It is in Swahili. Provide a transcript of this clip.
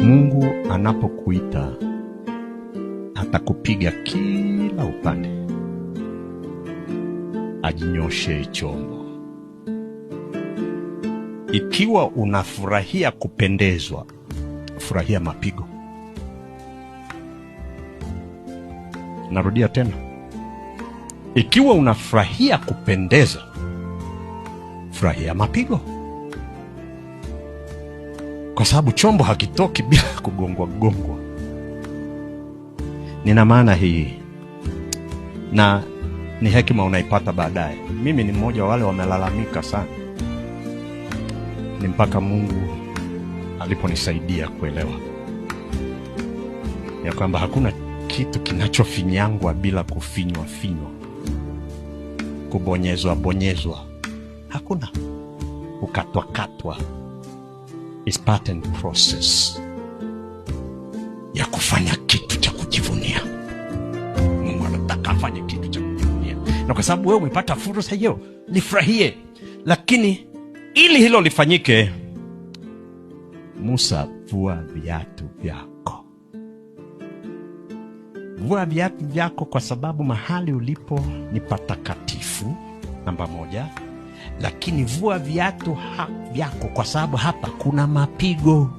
Mungu anapokuita atakupiga kila upande, ajinyoshe chombo. Ikiwa unafurahia kupendezwa, furahia mapigo. Narudia tena, ikiwa unafurahia kupendeza, furahia mapigo, kwa sababu chombo hakitoki bila kugongwa. Nina maana hii, na ni hekima unaipata baadaye. Mimi ni mmoja wa wale wamelalamika sana, ni mpaka Mungu aliponisaidia kuelewa ya kwamba hakuna kitu kinachofinyangwa bila kufinywa, kubonyezwa, hakuna kukatwa. Is part and process ya kufanya kitu cha kujivunia. Mungu anataka afanye kitu cha kujivunia, na kwa sababu wewe umepata fursa hiyo, nifurahie. Lakini ili hilo lifanyike, Musa, vua viatu vyako. Vua viatu vyako, kwa sababu mahali ulipo ni patakatifu, namba moja. Lakini vua viatu vyako kwa sababu hapa kuna mapigo.